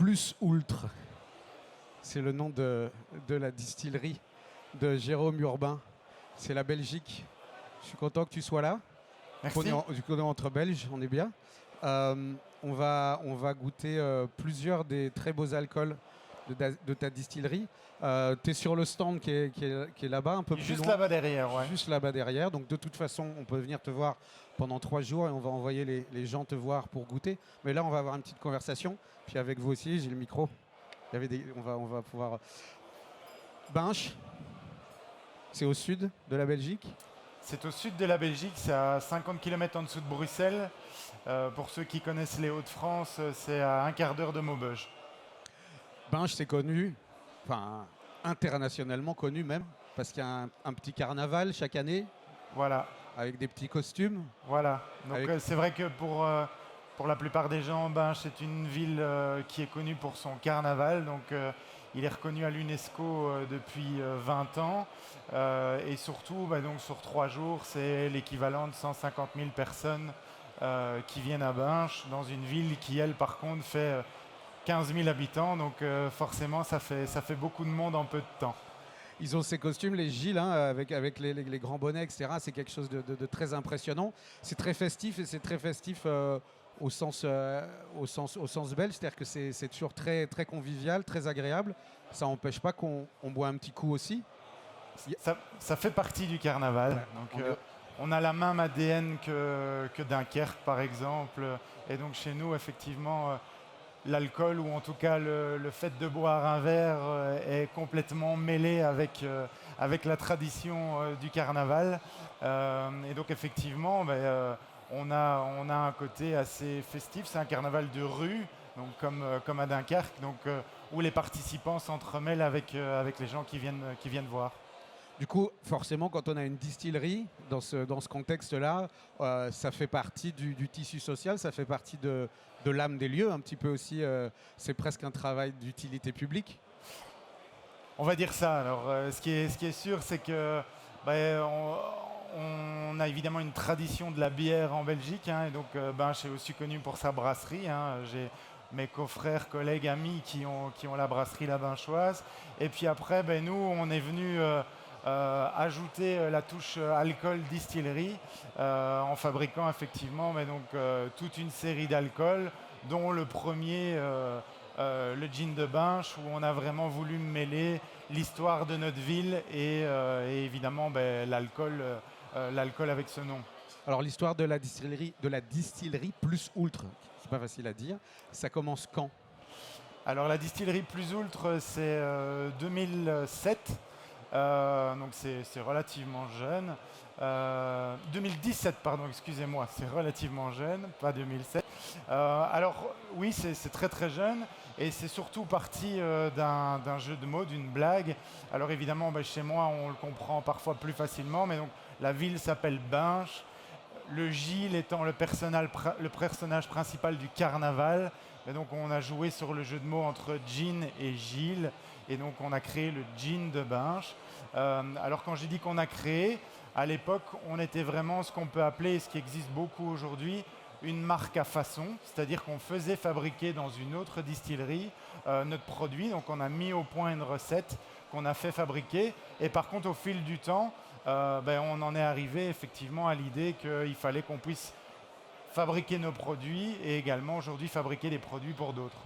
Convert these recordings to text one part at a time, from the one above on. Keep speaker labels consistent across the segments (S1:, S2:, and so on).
S1: plus ultra. C'est le nom de la distillerie de Jérôme Urbain. C'est la Belgique. Je suis content que tu sois là.
S2: Merci.
S1: On est entre Belges, on est bien. On va goûter plusieurs des très beaux alcools de ta distillerie. Tu es sur le stand qui est là-bas, un peu plus
S2: Juste
S1: loin.
S2: là-bas derrière, ouais.
S1: Juste là-bas derrière. Donc de toute façon, on peut venir te voir pendant 3 jours et on va envoyer les gens te voir pour goûter. Mais là, on va avoir une petite conversation. Puis avec vous aussi, j'ai le micro. On va pouvoir... Binche, c'est au sud de la Belgique.
S2: C'est au sud de la Belgique, c'est à 50 km en dessous de Bruxelles. Pour ceux qui connaissent les Hauts-de-France, c'est à un quart d'heure de Maubeuge.
S1: Binche, c'est connu, enfin internationalement connu même, parce qu'il y a un petit carnaval chaque année.
S2: Voilà.
S1: Avec des petits costumes.
S2: Voilà. Donc c'est vrai que pour la plupart des gens, Binche c'est une ville qui est connue pour son carnaval. Donc il est reconnu à l'UNESCO depuis 20 ans. Et surtout, donc, sur 3 jours, c'est l'équivalent de 150 000 personnes qui viennent à Binche, dans une ville qui, elle, par contre, fait 15 000 habitants. Donc forcément, ça fait beaucoup de monde en peu de temps.
S1: Ils ont ces costumes, les gilets, hein, avec les grands bonnets, etc. C'est quelque chose de très impressionnant. C'est très festif et c'est très festif au sens belge. C'est-à-dire que c'est toujours très, très convivial, très agréable. Ça n'empêche pas qu'on boit un petit coup aussi.
S2: Ça fait partie du carnaval. Ouais, donc, on a la même ADN que Dunkerque, par exemple. Et donc chez nous, effectivement... l'alcool ou en tout cas le fait de boire un verre est complètement mêlé avec la tradition du carnaval. Et donc effectivement, on a un côté assez festif. C'est un carnaval de rue, donc comme à Dunkerque, donc, où les participants s'entremêlent avec les gens qui viennent voir.
S1: Du coup, forcément, quand on a une distillerie, dans ce contexte-là, ça fait partie du tissu social, ça fait partie de l'âme des lieux, un petit peu aussi. C'est presque un travail d'utilité publique.
S2: On va dire ça. Alors, ce qui est sûr, c'est que on a évidemment une tradition de la bière en Belgique, hein, et donc Binche est aussi connu pour sa brasserie. Hein. J'ai mes confrères, collègues, amis qui ont la brasserie La Binchoise. Et puis après, nous, on est venu... ajouter la touche alcool distillerie en fabriquant effectivement toute une série d'alcools, dont le premier, le gin de Binche, où on a vraiment voulu mêler l'histoire de notre ville et évidemment l'alcool avec ce nom.
S1: Alors l'histoire de la distillerie plus ultra, c'est pas facile à dire, ça commence quand?
S2: Alors la distillerie plus ultra, c'est 2007. Donc c'est relativement jeune. 2017, pardon, excusez-moi, c'est relativement jeune, pas 2007. Alors oui, c'est très très jeune et c'est surtout parti d'un jeu de mots, d'une blague. Alors évidemment, chez moi, on le comprend parfois plus facilement, mais donc la ville s'appelle Binche. Le Gilles étant le personnage principal du carnaval. Et donc on a joué sur le jeu de mots entre Gin et Gilles. Et donc on a créé le Gin de Binche. Alors quand j'ai dit qu'on a créé, à l'époque on était vraiment ce qu'on peut appeler, ce qui existe beaucoup aujourd'hui, une marque à façon. C'est-à-dire qu'on faisait fabriquer dans une autre distillerie notre produit. Donc on a mis au point une recette qu'on a fait fabriquer. Et par contre au fil du temps, on en est arrivé effectivement à l'idée qu'il fallait qu'on puisse fabriquer nos produits et également aujourd'hui fabriquer des produits pour d'autres.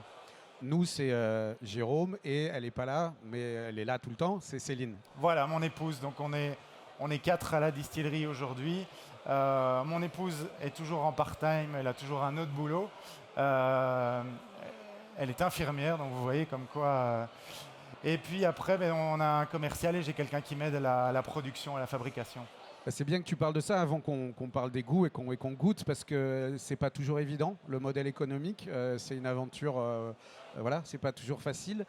S1: Nous, c'est Jérôme et elle n'est pas là, mais elle est là tout le temps, c'est Céline.
S2: Voilà, mon épouse. Donc on est 4 à la distillerie aujourd'hui. Mon épouse est toujours en part-time, elle a toujours un autre boulot. Elle est infirmière, donc vous voyez comme quoi... Et puis après, on a un commercial et j'ai quelqu'un qui m'aide à la production, à la fabrication.
S1: C'est bien que tu parles de ça avant qu'on parle des goûts et qu'on goûte, parce que c'est pas toujours évident. Le modèle économique, c'est une aventure, voilà, c'est pas toujours facile.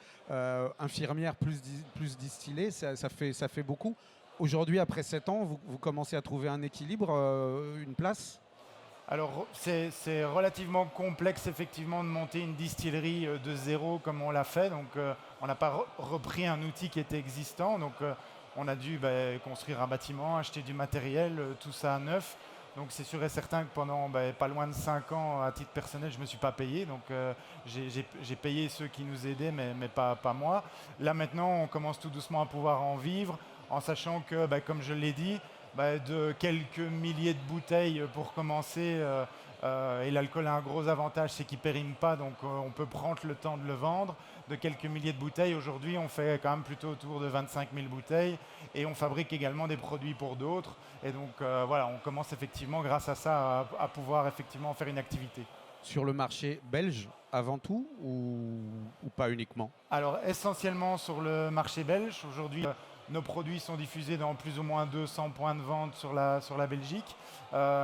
S1: Infirmière plus distillée, ça fait beaucoup. Aujourd'hui, après 7 ans, vous commencez à trouver un équilibre, une place?
S2: Alors, c'est relativement complexe, effectivement, de monter une distillerie de zéro comme on l'a fait. Donc, on n'a pas repris un outil qui était existant. Donc, on a dû construire un bâtiment, acheter du matériel, tout ça à neuf. Donc c'est sûr et certain que pendant pas loin de 5 ans, à titre personnel, je ne me suis pas payé. Donc j'ai payé ceux qui nous aidaient, mais pas moi. Là maintenant, on commence tout doucement à pouvoir en vivre, en sachant que, comme je l'ai dit, de quelques milliers de bouteilles pour commencer, et l'alcool a un gros avantage, c'est qu'il ne périme pas, donc on peut prendre le temps de le vendre. De quelques milliers de bouteilles, aujourd'hui on fait quand même plutôt autour de 25 000 bouteilles et on fabrique également des produits pour d'autres. Et donc voilà, on commence effectivement grâce à ça à pouvoir effectivement faire une activité.
S1: Sur le marché belge avant tout ou pas uniquement?
S2: Alors essentiellement sur le marché belge, aujourd'hui nos produits sont diffusés dans plus ou moins 200 points de vente sur la Belgique,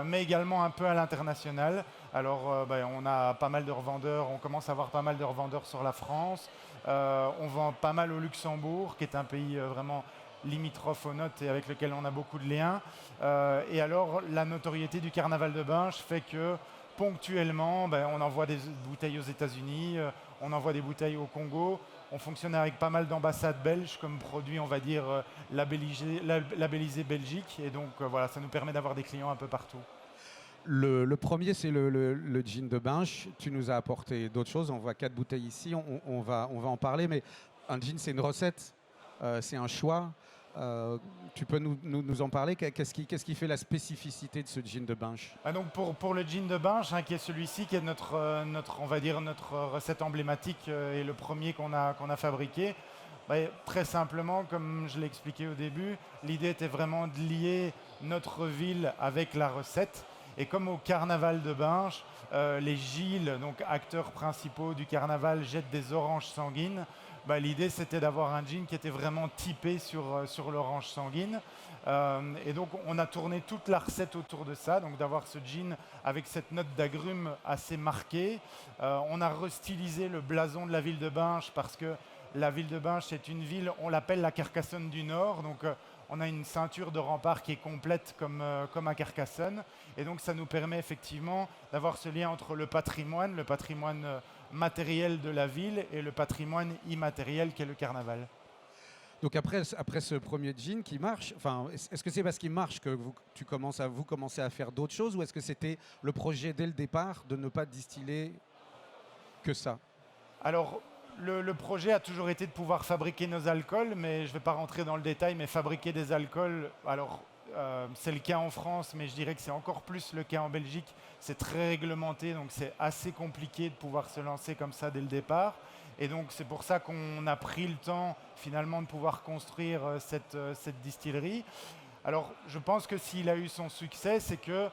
S2: mais également un peu à l'international. Alors on a pas mal de revendeurs, on commence à avoir pas mal de revendeurs sur la France. On vend pas mal au Luxembourg, qui est un pays vraiment limitrophe aux notes et avec lequel on a beaucoup de liens. Et alors la notoriété du carnaval de Binche fait que ponctuellement, on envoie des bouteilles aux États-Unis, on envoie des bouteilles au Congo. On fonctionne avec pas mal d'ambassades belges comme produit, on va dire, labellisé Belgique. Et donc voilà, ça nous permet d'avoir des clients un peu partout.
S1: Le premier, c'est le gin de Binche. Tu nous as apporté d'autres choses. On voit 4 bouteilles ici. On va en parler. Mais un gin, c'est une recette. C'est un choix. Tu peux nous en parler? Qu'est-ce qui fait la spécificité de ce gin de Binche?
S2: Donc pour le gin de Binche, qui est celui-ci, qui est on va dire notre recette emblématique et le premier qu'on a fabriqué, très simplement, comme je l'ai expliqué au début, l'idée était vraiment de lier notre ville avec la recette. Et comme au carnaval de Binche, les Gilles, donc acteurs principaux du carnaval, jettent des oranges sanguines, l'idée c'était d'avoir un gin qui était vraiment typé sur l'orange sanguine. Et donc on a tourné toute la recette autour de ça, donc d'avoir ce gin avec cette note d'agrumes assez marquée. On a restylisé le blason de la ville de Binche parce que la ville de Binche, c'est une ville, on l'appelle la Carcassonne du Nord. Donc on a une ceinture de rempart qui est complète comme à Carcassonne. Et donc ça nous permet effectivement d'avoir ce lien entre le patrimoine matériel de la ville et le patrimoine immatériel qu'est le carnaval.
S1: Donc après ce premier gin qui marche, est-ce que c'est parce qu'il marche que vous commencez à faire d'autres choses, ou est-ce que c'était le projet dès le départ de ne pas distiller que ça?
S2: Alors, le projet a toujours été de pouvoir fabriquer nos alcools, mais je ne vais pas rentrer dans le détail, mais fabriquer des alcools, alors c'est le cas en France, mais je dirais que c'est encore plus le cas en Belgique. C'est très réglementé, donc c'est assez compliqué de pouvoir se lancer comme ça dès le départ. Et donc c'est pour ça qu'on a pris le temps finalement de pouvoir construire cette distillerie. Alors je pense que s'il a eu son succès, c'est que...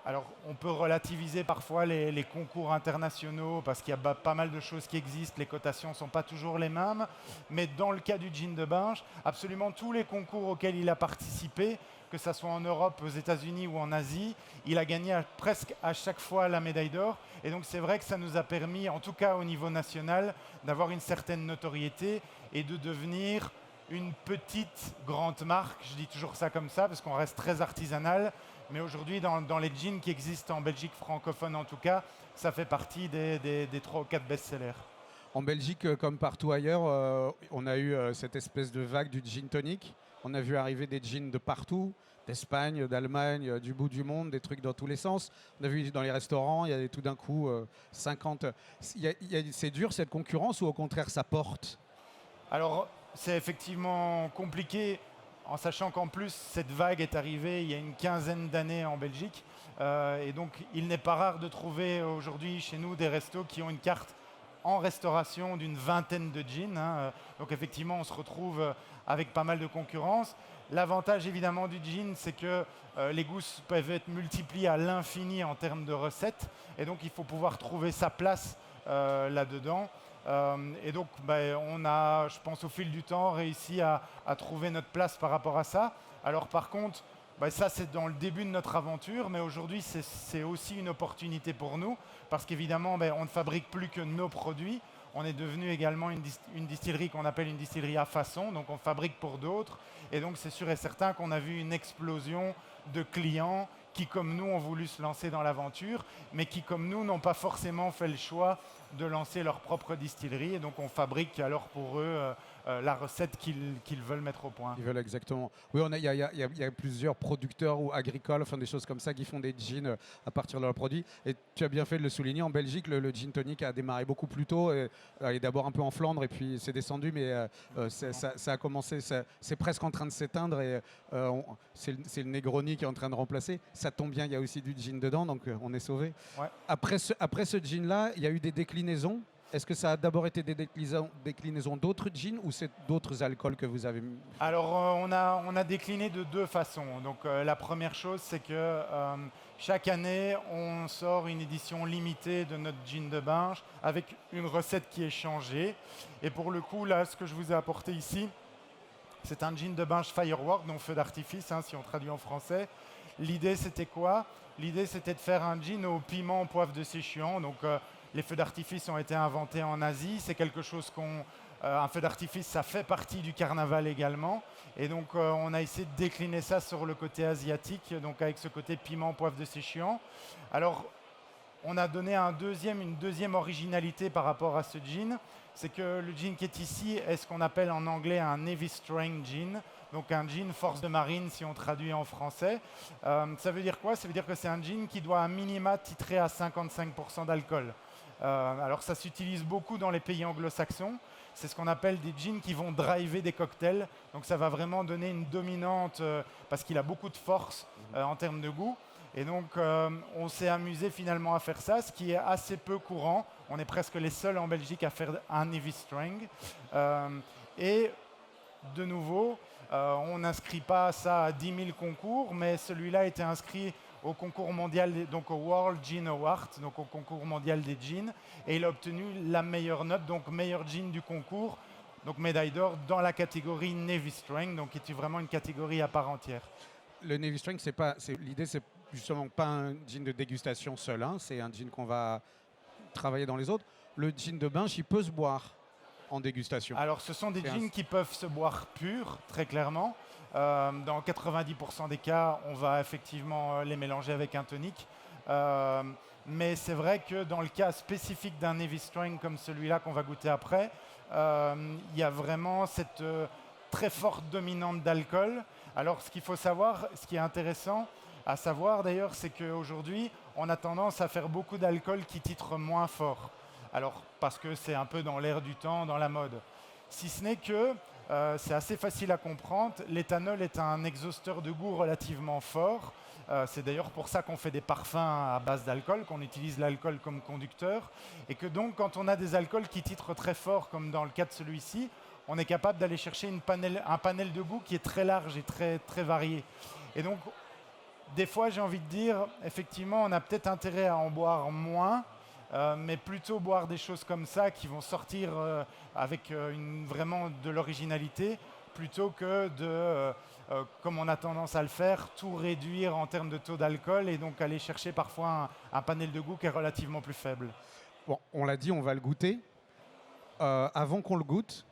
S2: Alors, on peut relativiser parfois les concours internationaux parce qu'il y a pas mal de choses qui existent, les cotations ne sont pas toujours les mêmes. Mais dans le cas du gin de Binche, absolument tous les concours auxquels il a participé, que ce soit en Europe, aux États-Unis ou en Asie, il a gagné presque à chaque fois la médaille d'or. Et donc c'est vrai que ça nous a permis, en tout cas au niveau national, d'avoir une certaine notoriété et de devenir une petite grande marque. Je dis toujours ça comme ça parce qu'on reste très artisanal. Mais aujourd'hui, dans les jeans qui existent en Belgique francophone en tout cas, ça fait partie des 3 ou 4 best-sellers.
S1: En Belgique, comme partout ailleurs, on a eu cette espèce de vague du gin tonic. On a vu arriver des gins de partout, d'Espagne, d'Allemagne, du bout du monde, des trucs dans tous les sens. On a vu dans les restaurants, il y a tout d'un coup 50... C'est dur cette concurrence, ou au contraire ça porte?
S2: Alors, c'est effectivement compliqué, en sachant qu'en plus, cette vague est arrivée il y a une quinzaine d'années en Belgique. Et donc, il n'est pas rare de trouver aujourd'hui chez nous des restos qui ont une carte en restauration d'une vingtaine de gins. Donc, effectivement, on se retrouve avec pas mal de concurrence. L'avantage, évidemment, du gin, c'est que les goûts peuvent être multipliés à l'infini en termes de recettes. Et donc, il faut pouvoir trouver sa place là-dedans. Et donc, on a, je pense, au fil du temps, réussi à trouver notre place par rapport à ça. Alors, par contre, ça, c'est dans le début de notre aventure, mais aujourd'hui, c'est aussi une opportunité pour nous, parce qu'évidemment, on ne fabrique plus que nos produits. On est devenu également une distillerie qu'on appelle une distillerie à façon, donc on fabrique pour d'autres. Et donc, c'est sûr et certain qu'on a vu une explosion de clients qui, comme nous, ont voulu se lancer dans l'aventure, mais qui, comme nous, n'ont pas forcément fait le choix de lancer leur propre distillerie. Et donc, on fabrique alors pour eux la recette qu'ils veulent mettre au point.
S1: Ils veulent exactement. Oui, il y a plusieurs producteurs ou agricoles, enfin des choses comme ça, qui font des gins à partir de leurs produits. Et tu as bien fait de le souligner, en Belgique, le gin tonic a démarré beaucoup plus tôt. Et d'abord un peu en Flandre, et puis c'est descendu, mais ça a commencé, c'est presque en train de s'éteindre. Et c'est le Negroni qui est en train de remplacer. Ça tombe bien, il y a aussi du gin dedans, donc on est sauvé.
S2: Ouais.
S1: Après ce gin-là, il y a eu des déclinaisons. Est-ce que ça a d'abord été des déclinaisons d'autres gins ou c'est d'autres alcools que vous avez mis?
S2: Alors, on a décliné de deux façons. Donc, la première chose, c'est que chaque année, on sort une édition limitée de notre gin de Binche avec une recette qui est changée. Et pour le coup, là, ce que je vous ai apporté ici, c'est un gin de Binche Firework, donc feu d'artifice, hein, si on traduit en français. L'idée, c'était quoi? L'idée, c'était de faire un gin au piment, poivre de Sichuan. Donc, les feux d'artifice ont été inventés en Asie. C'est quelque chose un feu d'artifice, ça fait partie du carnaval également. Et donc, on a essayé de décliner ça sur le côté asiatique, donc avec ce côté piment, poivre de Sichuan. Alors, on a donné une deuxième originalité par rapport à ce gin. C'est que le gin qui est ici est ce qu'on appelle en anglais un Navy Strength gin. Donc un gin force de marine si on traduit en français. Ça veut dire quoi? Ça veut dire que c'est un gin qui doit à minima titrer à 55% d'alcool. Alors ça s'utilise beaucoup dans les pays anglo-saxons. C'est ce qu'on appelle des gins qui vont driver des cocktails. Donc ça va vraiment donner une dominante parce qu'il a beaucoup de force en termes de goût. Et donc on s'est amusé finalement à faire ça, ce qui est assez peu courant. On est presque les seuls en Belgique à faire un Navy Strength. Et de nouveau, on n'inscrit pas ça à 10 000 concours, mais celui-là a été inscrit au concours mondial, donc au World Gin Award, donc au concours mondial des gins, et il a obtenu la meilleure note, donc meilleur gin du concours, donc médaille d'or dans la catégorie Navy Strength, donc qui est vraiment une catégorie à part entière.
S1: Le Navy Strength, l'idée, c'est justement pas un gin de dégustation seul, hein, c'est un gin qu'on va travailler dans les autres. Le gin de Binche, il peut se boire en dégustation.
S2: Alors, ce sont des gins qui peuvent se boire purs, très clairement. Dans 90% des cas, on va effectivement les mélanger avec un tonic. Mais c'est vrai que dans le cas spécifique d'un Navy Strength comme celui-là qu'on va goûter après, il y a vraiment cette très forte dominante d'alcool. Alors, ce qu'il faut savoir, ce qui est intéressant à savoir d'ailleurs, c'est qu'aujourd'hui, on a tendance à faire beaucoup d'alcool qui titre moins fort. Alors, parce que c'est un peu dans l'air du temps, dans la mode. Si ce n'est que, c'est assez facile à comprendre, l'éthanol est un exhausteur de goût relativement fort. C'est d'ailleurs pour ça qu'on fait des parfums à base d'alcool, qu'on utilise l'alcool comme conducteur. Et que donc, quand on a des alcools qui titrent très fort, comme dans le cas de celui-ci, on est capable d'aller chercher un panel de goût qui est très large et très, très varié. Et donc, des fois, j'ai envie de dire, effectivement, on a peut-être intérêt à en boire moins, mais plutôt boire des choses comme ça qui vont sortir avec vraiment de l'originalité, plutôt que de, comme on a tendance à le faire, tout réduire en termes de taux d'alcool et donc aller chercher parfois un panel de goût qui est relativement plus faible.
S1: Bon, on l'a dit, on va le goûter. Avant qu'on le goûte,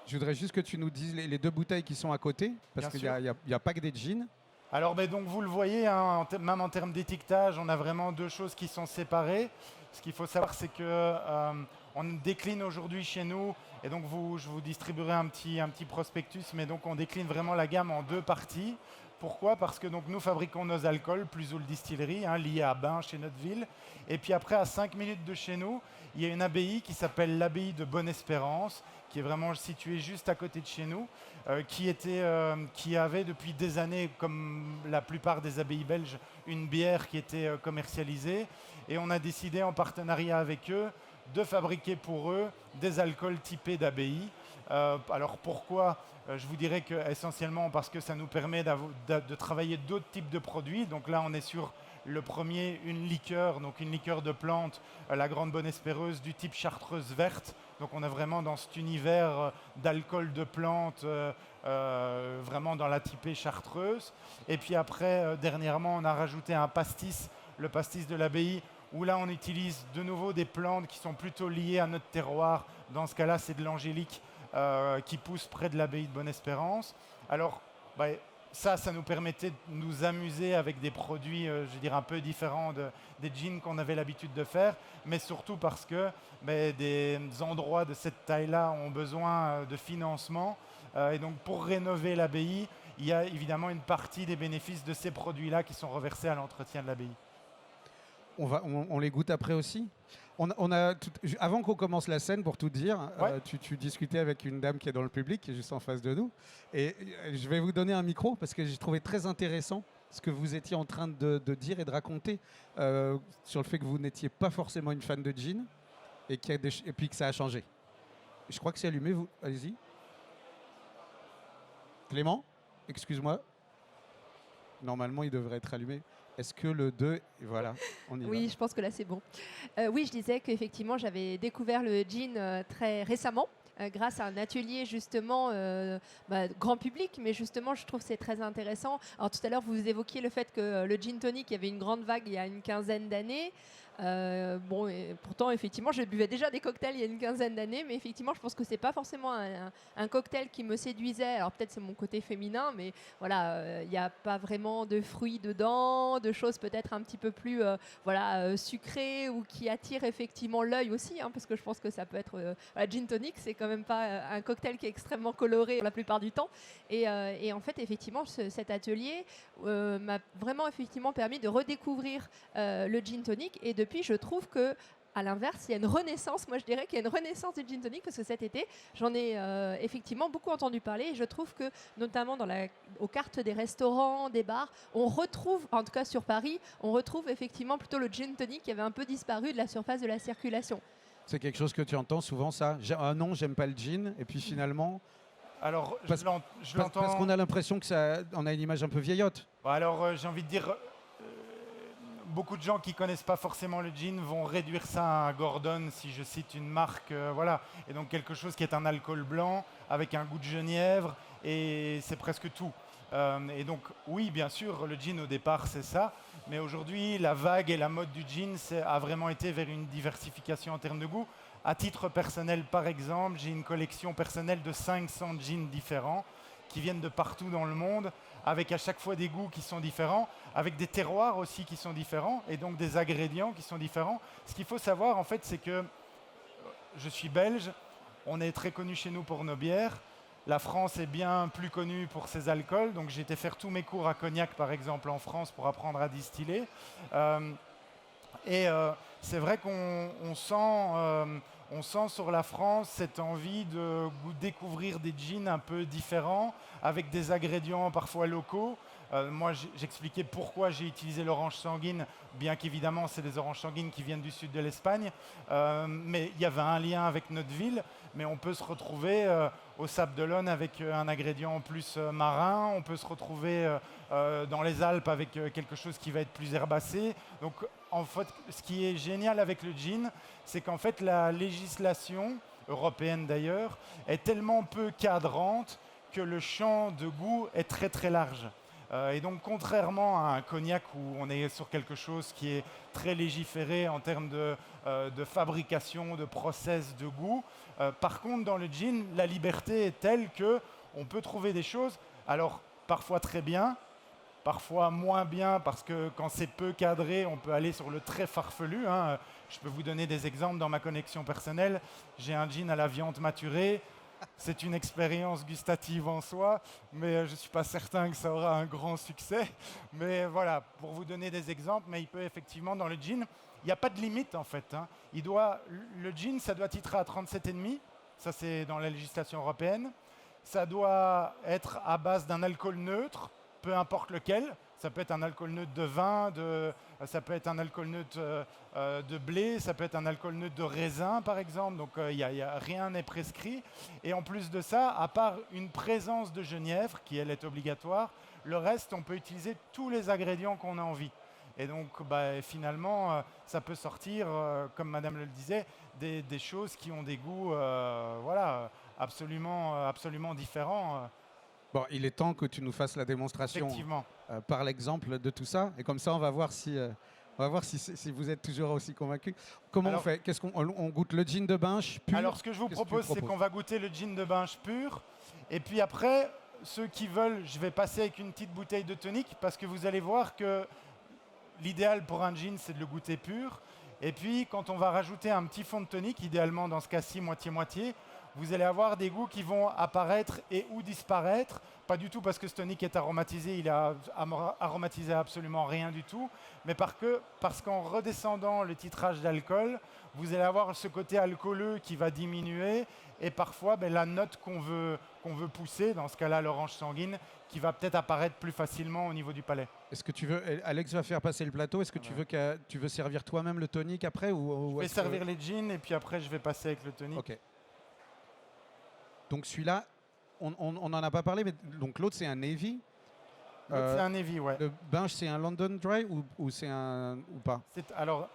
S1: je voudrais juste que tu nous dises les deux bouteilles qui sont à côté, parce qu'il n'y a pas que des gins.
S2: Alors, donc, vous le voyez, hein, même en termes d'étiquetage, on a vraiment deux choses qui sont séparées. Ce qu'il faut savoir, c'est qu'on décline aujourd'hui chez nous, et donc je vous distribuerai un petit prospectus, mais donc on décline vraiment la gamme en deux parties. Pourquoi? Parce que donc, nous fabriquons nos alcools, Plusoul Distillerie, hein, liés à Binche chez notre ville. Et puis après, à 5 minutes de chez nous, il y a une abbaye qui s'appelle l'abbaye de Bonne-Espérance, qui est vraiment située juste à côté de chez nous, qui avait depuis des années, comme la plupart des abbayes belges, une bière qui était commercialisée. Et on a décidé, en partenariat avec eux, de fabriquer pour eux des alcools typés d'abbaye. Alors pourquoi? Je vous dirais que essentiellement parce que ça nous permet de travailler d'autres types de produits. Donc là, on est sur le premier, une liqueur, donc une liqueur de plante, la Grande Bonne Espéreuse du type chartreuse verte. Donc on est vraiment dans cet univers d'alcool de plante, vraiment dans la typée chartreuse. Et puis après, dernièrement, on a rajouté un pastis, le pastis de l'abbaye, où là on utilise de nouveau des plantes qui sont plutôt liées à notre terroir. Dans ce cas-là, c'est de l'angélique qui pousse près de l'abbaye de Bonne-Espérance. Alors, ça nous permettait de nous amuser avec des produits, je dirais, un peu différents des jeans qu'on avait l'habitude de faire, mais surtout parce que des endroits de cette taille-là ont besoin de financement. Et donc, pour rénover l'abbaye, il y a évidemment une partie des bénéfices de ces produits-là qui sont reversés à l'entretien de l'abbaye.
S1: On les goûte après aussi. Avant qu'on commence la scène, pour tout dire,
S2: Ouais.
S1: tu discutais avec une dame qui est dans le public, qui est juste en face de nous. Et je vais vous donner un micro parce que j'ai trouvé très intéressant ce que vous étiez en train de dire et de raconter sur le fait que vous n'étiez pas forcément une fan de jean et puis que ça a changé. Je crois que c'est allumé, vous. Allez-y. Clément, excuse-moi. Normalement, il devrait être allumé. Est-ce que le 2, voilà, on y va.
S3: Oui, je pense que là c'est bon. Oui, je disais qu'effectivement j'avais découvert le jean très récemment. Grâce à un atelier justement grand public, mais justement je trouve que c'est très intéressant. Alors tout à l'heure vous évoquiez le fait que le gin tonic, il y avait une grande vague il y a une quinzaine d'années. Et pourtant effectivement je buvais déjà des cocktails il y a une quinzaine d'années, mais effectivement je pense que c'est pas forcément un cocktail qui me séduisait. Alors peut-être c'est mon côté féminin, mais voilà, il n'y a pas vraiment de fruits dedans, de choses peut-être un petit peu plus sucrées ou qui attirent effectivement l'œil aussi, hein, parce que je pense que ça peut être gin tonic, c'est quand même pas un cocktail qui est extrêmement coloré la plupart du temps. Et en fait effectivement cet atelier m'a vraiment effectivement permis de redécouvrir le gin tonic, et depuis je trouve que à l'inverse, il y a une renaissance, moi je dirais qu'il y a une renaissance du gin tonic, parce que cet été, j'en ai effectivement beaucoup entendu parler, et je trouve que notamment aux cartes des restaurants, des bars, on retrouve, en tout cas sur Paris, on retrouve effectivement plutôt le gin tonic qui avait un peu disparu de la surface de la circulation.
S1: C'est quelque chose que tu entends souvent, ça. Non, j'aime pas le gin, et puis finalement...
S2: Alors,
S1: Parce qu'on a l'impression qu'on a une image un peu vieillotte.
S2: Alors, j'ai envie de dire, beaucoup de gens qui connaissent pas forcément le gin vont réduire ça à un Gordon, si je cite une marque, voilà. Et donc quelque chose qui est un alcool blanc avec un goût de genièvre, et c'est presque tout. Et donc oui, bien sûr, le gin au départ c'est ça, mais aujourd'hui la vague et la mode du gin a vraiment été vers une diversification en termes de goût. À titre personnel, par exemple, j'ai une collection personnelle de 500 gins différents qui viennent de partout dans le monde, avec à chaque fois des goûts qui sont différents, avec des terroirs aussi qui sont différents, et donc des ingrédients qui sont différents. Ce qu'il faut savoir, en fait, c'est que je suis belge, on est très connu chez nous pour nos bières. La France est bien plus connue pour ses alcools, donc j'ai été faire tous mes cours à Cognac, par exemple, en France, pour apprendre à distiller. C'est vrai qu'on sent sur la France cette envie de découvrir des gins un peu différents, avec des ingrédients parfois locaux. Moi, j'expliquais pourquoi j'ai utilisé l'orange sanguine, bien qu'évidemment, c'est des oranges sanguines qui viennent du sud de l'Espagne. Mais il y avait un lien avec notre ville. Mais on peut se retrouver au Sable d'Olonne avec un ingrédient plus marin. On peut se retrouver dans les Alpes avec quelque chose qui va être plus herbacé. Donc, en fait, ce qui est génial avec le gin, c'est qu'en fait, la législation européenne d'ailleurs est tellement peu cadrante que le champ de goût est très très large. Et donc, contrairement à un cognac où on est sur quelque chose qui est très légiféré en termes de fabrication, de process, de goût, par contre, dans le gin, la liberté est telle qu'on peut trouver des choses, alors parfois très bien, parfois moins bien, parce que quand c'est peu cadré, on peut aller sur le très farfelu. Hein. Je peux vous donner des exemples dans ma connexion personnelle. J'ai un gin à la viande maturée. C'est une expérience gustative en soi, mais je ne suis pas certain que ça aura un grand succès. Mais voilà, pour vous donner des exemples, mais il peut effectivement, dans le gin, il n'y a pas de limite en fait. Hein. Le gin, ça doit titrer à 37,5, ça c'est dans la législation européenne. Ça doit être à base d'un alcool neutre, peu importe lequel. Ça peut être un alcool neutre de vin, ça peut être un alcool neutre de blé, ça peut être un alcool neutre de raisin, par exemple. Donc, rien n'est prescrit. Et en plus de ça, à part une présence de genièvre, qui elle est obligatoire, le reste, on peut utiliser tous les ingrédients qu'on a envie. Et donc, finalement, ça peut sortir, comme Madame le disait, des choses qui ont des goûts absolument différents.
S1: Bon, il est temps que tu nous fasses la démonstration par l'exemple de tout ça. Et comme ça, on va voir si vous êtes toujours aussi convaincus. Comment on fait? On goûte le gin de Binche pur?
S2: Alors, ce que je vous propose, c'est qu'on va goûter le gin de Binche pur. Et puis après, ceux qui veulent, je vais passer avec une petite bouteille de tonic parce que vous allez voir que l'idéal pour un gin, c'est de le goûter pur. Et puis, quand on va rajouter un petit fond de tonic, idéalement dans ce cas-ci moitié-moitié, vous allez avoir des goûts qui vont apparaître et ou disparaître. Pas du tout parce que ce tonic est aromatisé, il a aromatisé absolument rien du tout, mais parce qu'en redescendant le titrage d'alcool, vous allez avoir ce côté alcooleux qui va diminuer et parfois la note qu'on veut pousser, dans ce cas-là l'orange sanguine, qui va peut-être apparaître plus facilement au niveau du palais.
S1: Est-ce que tu veux, Alex va faire passer le plateau, est-ce que tu veux servir toi-même le tonic après ou
S2: Je vais servir les gins et puis après je vais passer avec le tonic.
S1: Ok. Donc celui-là, on n'en a pas parlé, mais donc l'autre c'est un Navy.
S2: C'est un Navy, ouais.
S1: Le Binge c'est un London Dry ou c'est un ou pas?
S2: Alors,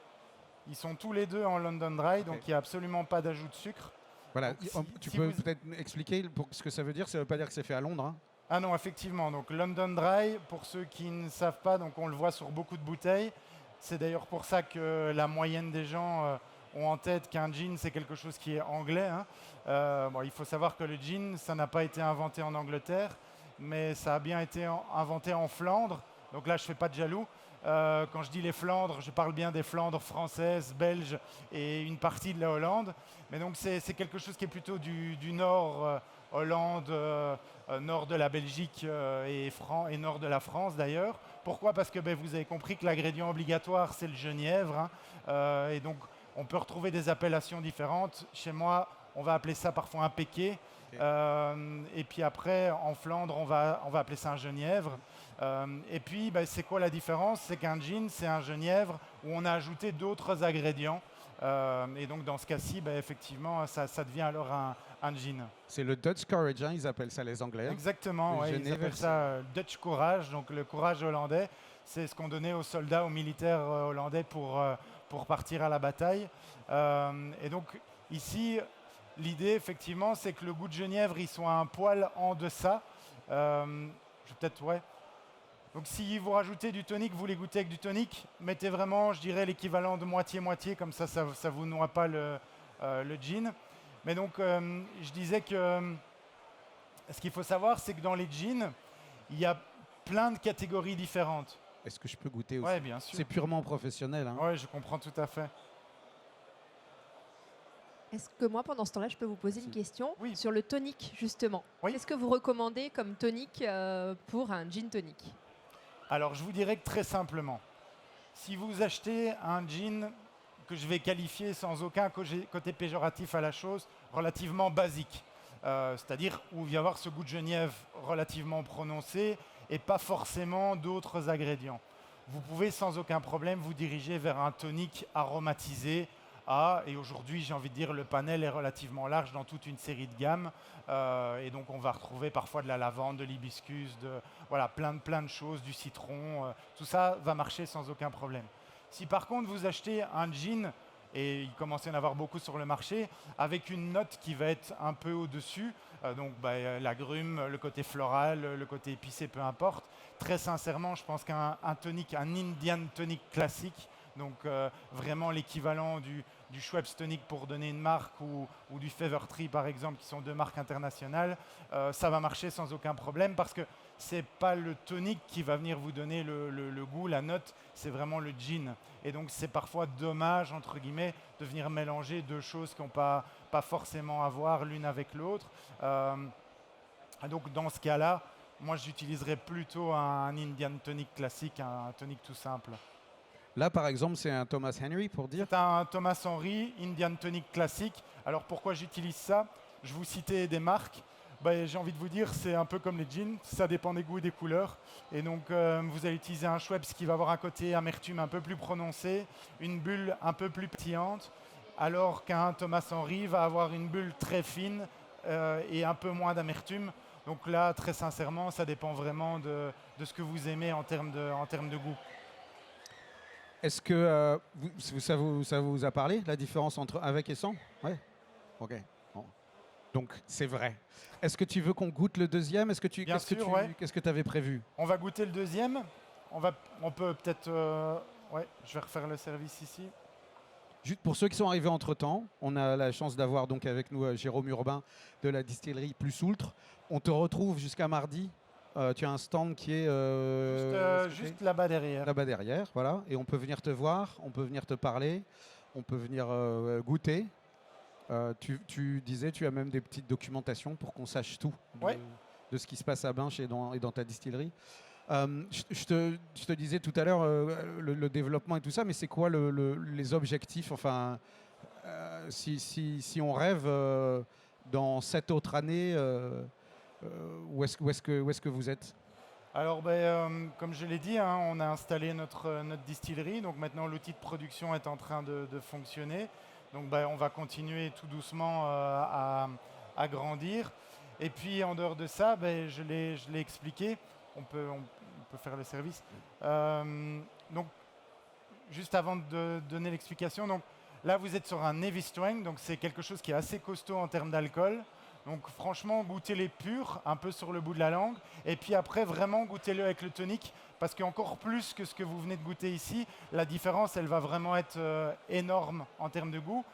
S2: ils sont tous les deux en London Dry, donc il n'y a absolument pas d'ajout de sucre.
S1: Voilà,
S2: Donc,
S1: tu peux peut-être expliquer pour ce que ça veut dire. Ça ne veut pas dire que c'est fait à Londres. Hein.
S2: Ah non, effectivement. Donc London Dry, pour ceux qui ne savent pas, donc on le voit sur beaucoup de bouteilles. C'est d'ailleurs pour ça que la moyenne des gens ont en tête qu'un gin, c'est quelque chose qui est anglais. Hein. Il faut savoir que le gin, ça n'a pas été inventé en Angleterre, mais ça a bien été inventé en Flandre. Donc là, je ne fais pas de jaloux. Quand je dis les Flandres, je parle bien des Flandres françaises, belges et une partie de la Hollande. Mais donc c'est quelque chose qui est plutôt du nord, Hollande, nord de la Belgique et nord de la France d'ailleurs. Pourquoi? Parce que vous avez compris que l'ingrédient obligatoire, c'est le genièvre. Hein. Et donc on peut retrouver des appellations différentes. Chez moi, on va appeler ça parfois un péqué. Et puis après, en Flandre, on va appeler ça un genièvre. Et puis, c'est quoi la différence? C'est qu'un gin, c'est un genièvre où on a ajouté d'autres ingrédients. Et donc, dans ce cas-ci, effectivement, ça devient alors un gin.
S1: C'est le Dutch Courage, hein, ils appellent ça les Anglais. Hein.
S2: Exactement, ouais, ils appellent ça Dutch Courage, donc le courage hollandais. C'est ce qu'on donnait aux soldats, aux militaires hollandais pour partir à la bataille. Et donc, ici, l'idée, effectivement, c'est que le goût de genièvre, il soit un poil en deçà. Je vais peut-être, ouais. Donc si vous rajoutez du tonic, vous les goûtez avec du tonic, mettez vraiment, je dirais, l'équivalent de moitié-moitié, comme ça ne vous noie pas le gin. Mais donc, je disais que ce qu'il faut savoir, c'est que dans les gins, il y a plein de catégories différentes.
S1: Est-ce que je peux goûter aussi?
S2: Oui, bien sûr.
S1: C'est purement professionnel. Hein.
S2: Oui, je comprends tout à fait.
S3: Est-ce que moi, pendant ce temps-là, je peux vous poser une question sur le tonic, justement?
S2: Oui.
S3: Qu'est-ce que vous recommandez comme tonic pour un gin tonic?
S2: Alors, je vous dirais que très simplement, si vous achetez un gin que je vais qualifier sans aucun côté péjoratif à la chose, relativement basique, c'est-à-dire où il va y avoir ce goût de genièvre relativement prononcé et pas forcément d'autres ingrédients, vous pouvez sans aucun problème vous diriger vers un tonic aromatisé. Et aujourd'hui, j'ai envie de dire, le panel est relativement large dans toute une série de gammes. Et donc, on va retrouver parfois de la lavande, de l'hibiscus, plein de choses, du citron. Tout ça va marcher sans aucun problème. Si par contre, vous achetez un gin, et il commence à y en avoir beaucoup sur le marché, avec une note qui va être un peu au-dessus, l'agrume, le côté floral, le côté épicé, peu importe. Très sincèrement, je pense qu'un tonic, un Indian tonic classique, donc vraiment l'équivalent du Schweppes Tonic pour donner une marque ou du Fever Tree par exemple, qui sont deux marques internationales, ça va marcher sans aucun problème parce que ce n'est pas le tonic qui va venir vous donner le goût, la note, c'est vraiment le gin. Et donc c'est parfois dommage, entre guillemets, de venir mélanger deux choses qui n'ont pas forcément à voir l'une avec l'autre. Donc dans ce cas-là, moi j'utiliserais plutôt un Indian Tonic classique, un tonic tout simple.
S1: Là, par exemple, c'est un Thomas Henry, pour dire.
S2: C'est un Thomas Henry, Indian Tonic classique. Alors, pourquoi j'utilise ça? Je vous citais des marques. J'ai envie de vous dire, c'est un peu comme les gins. Ça dépend des goûts et des couleurs. Et donc, vous allez utiliser un Schweppes qui va avoir un côté amertume un peu plus prononcé, une bulle un peu plus pétillante, alors qu'un Thomas Henry va avoir une bulle très fine et un peu moins d'amertume. Donc là, très sincèrement, ça dépend vraiment de ce que vous aimez en termes de goût.
S1: Est-ce que ça vous a parlé, la différence entre avec et sans? Oui. Ok. Bon. Donc, c'est vrai. Est-ce que tu veux qu'on goûte le deuxième? Qu'est-ce que tu avais prévu?
S2: On va goûter le deuxième. On peut peut-être... je vais refaire le service ici.
S1: Juste pour ceux qui sont arrivés entre-temps, on a la chance d'avoir donc avec nous Jérôme Urbain de la distillerie Plus Ultre. On te retrouve jusqu'à mardi. Tu as un stand qui est
S2: Juste là-bas derrière.
S1: là-bas derrière, voilà. Et on peut venir te voir, on peut venir te parler, on peut venir goûter. Tu disais, tu as même des petites documentations pour qu'on sache tout
S2: Ouais.
S1: de ce qui se passe à Binche et dans ta distillerie. Je te disais tout à l'heure le développement et tout ça, mais c'est quoi les objectifs? Enfin, si on rêve dans 7 autres années, où est-ce que vous êtes?
S2: Alors, comme je l'ai dit, hein, on a installé notre distillerie. Donc maintenant, l'outil de production est en train de fonctionner. Donc, on va continuer tout doucement à grandir. Et puis, en dehors de ça, je l'ai expliqué. On peut faire le service. Donc, juste avant de donner l'explication, donc là, vous êtes sur un Heavy Strength. Donc, c'est quelque chose qui est assez costaud en termes d'alcool. Donc franchement, goûtez-les purs, un peu sur le bout de la langue. Et puis après, vraiment, goûtez-le avec le tonic. Parce qu'encore plus que ce que vous venez de goûter ici, la différence, elle va vraiment être énorme en termes de goût.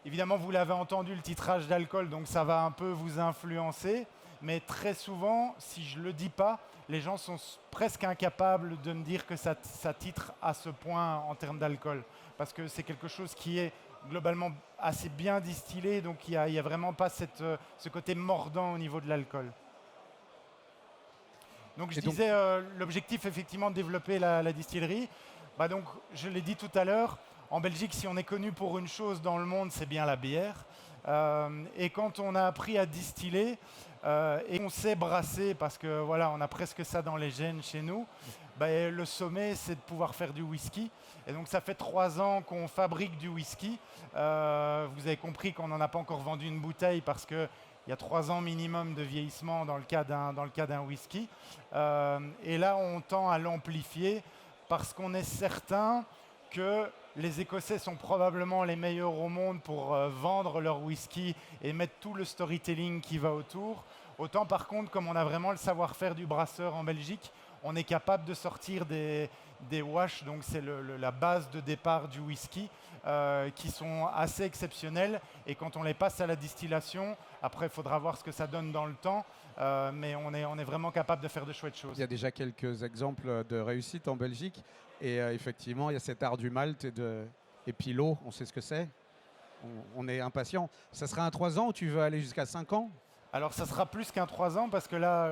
S2: Évidemment, vous l'avez entendu, le titrage d'alcool, donc ça va un peu vous influencer. Mais très souvent, si je ne le dis pas, les gens sont presque incapables de me dire que ça titre à ce point en termes d'alcool. Parce que c'est quelque chose qui est globalement assez bien distillé, donc il n'y a vraiment pas ce côté mordant au niveau de l'alcool. Donc je disais, l'objectif effectivement de développer la distillerie, donc, je l'ai dit tout à l'heure, en Belgique, si on est connu pour une chose dans le monde, c'est bien la bière. Et quand on a appris à distiller et on sait brasser, parce que voilà, on a presque ça dans les gènes chez nous, le sommet, c'est de pouvoir faire du whisky. Et donc ça fait 3 ans qu'on fabrique du whisky. Vous avez compris qu'on n'en a pas encore vendu une bouteille parce qu'il y a 3 ans minimum de vieillissement dans le cas d'un whisky. Et là, on tend à l'amplifier parce qu'on est certain que les Écossais sont probablement les meilleurs au monde pour vendre leur whisky et mettre tout le storytelling qui va autour. Autant par contre, comme on a vraiment le savoir-faire du brasseur en Belgique, on est capable de sortir des wash, donc c'est la base de départ du whisky, qui sont assez exceptionnels. Et quand on les passe à la distillation, après il faudra voir ce que ça donne dans le temps, mais on est vraiment capable de faire de chouettes choses.
S1: Il y a déjà quelques exemples de réussite en Belgique. Et effectivement, il y a cet art du malt et puis l'eau, on sait ce que c'est. On est impatient. Ça sera un 3 ans ou tu veux aller jusqu'à 5 ans?
S2: Alors ça sera plus qu'un 3 ans parce que là,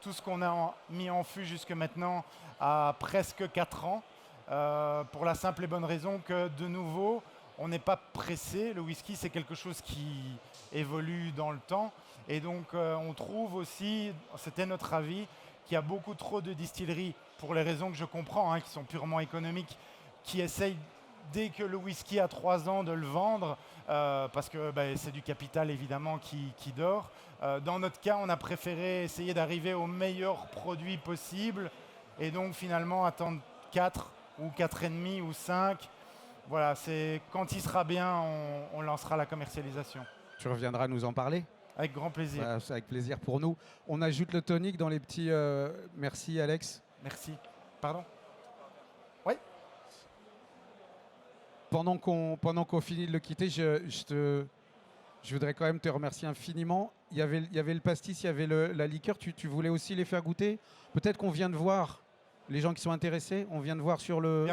S2: tout ce qu'on a mis en fût jusque maintenant a presque 4 ans. Pour la simple et bonne raison que, de nouveau, on n'est pas pressé. Le whisky, c'est quelque chose qui évolue dans le temps. Et donc, on trouve aussi, c'était notre avis, qu'il y a beaucoup trop de distilleries, pour les raisons que je comprends, qui sont purement économiques, qui essayent, dès que le whisky a 3 ans, de le vendre, parce que c'est du capital, évidemment, qui dort. Dans notre cas, on a préféré essayer d'arriver au meilleur produit possible, et donc, finalement, attendre 4 ou 4,5 ou 5. Voilà, c'est quand il sera bien, on lancera la commercialisation.
S1: Tu reviendras nous en parler?
S2: Avec grand plaisir.
S1: Voilà, c'est avec plaisir pour nous. On ajoute le tonic dans les petits... Merci Alex.
S2: Merci. Pardon? Oui.
S1: Pendant qu'on finit de le quitter, je voudrais quand même te remercier infiniment. Il y avait le pastis, il y avait la liqueur. Tu voulais aussi les faire goûter? Peut-être qu'on vient de voir, les gens qui sont intéressés, on vient de voir sur le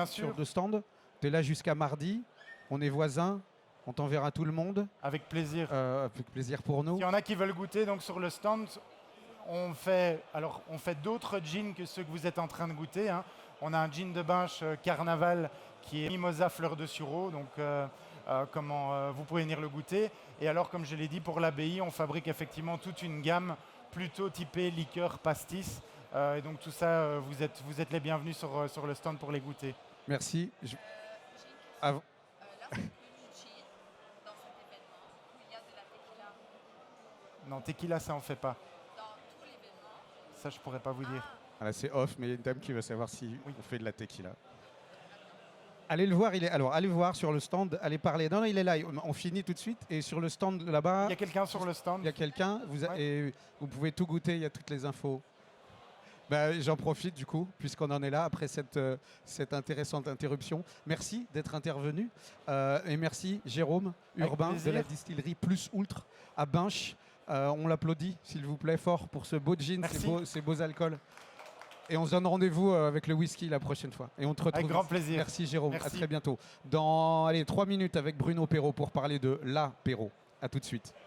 S1: stand. Tu es là jusqu'à mardi. On est voisins. On t'enverra tout le monde.
S2: Avec plaisir.
S1: Avec plaisir pour nous.
S2: S'il y en a qui veulent goûter, donc sur le stand, on fait d'autres gins que ceux que vous êtes en train de goûter. On a un gin de Binche Carnaval qui est Mimosa fleur de sureau. Donc, vous pouvez venir le goûter. Et alors, comme je l'ai dit, pour l'abbaye, on fabrique effectivement toute une gamme plutôt typée liqueur pastis. Et donc tout ça, vous êtes les bienvenus sur le stand pour les goûter.
S1: Merci.
S2: Non, tequila, ça on fait pas. Ça, je pourrais pas vous dire.
S1: Voilà, c'est off, mais il y a une dame qui veut savoir si on fait de la tequila. Allez le voir, allez voir sur le stand, allez parler. Non, il est là, on finit tout de suite. Et sur le stand là-bas...
S2: Il y a quelqu'un sur le stand.
S1: Il y a quelqu'un, et vous pouvez tout goûter, il y a toutes les infos. J'en profite du coup, puisqu'on en est là, après cette intéressante interruption. Merci d'être intervenu. Et merci Jérôme
S2: Avec
S1: Urbain de
S2: plaisir.
S1: la distillerie Plus Ultra à Binche. On l'applaudit, s'il vous plaît, fort pour ce beau gin,
S2: Merci.
S1: ces beaux alcools. Et on se donne rendez-vous avec le whisky la prochaine fois. Et on te retrouve.
S2: Avec grand plaisir.
S1: Merci Jérôme, à
S2: Merci.
S1: très bientôt. Dans 3 minutes avec Bruno Perrault pour parler de l'apéro. À tout de suite.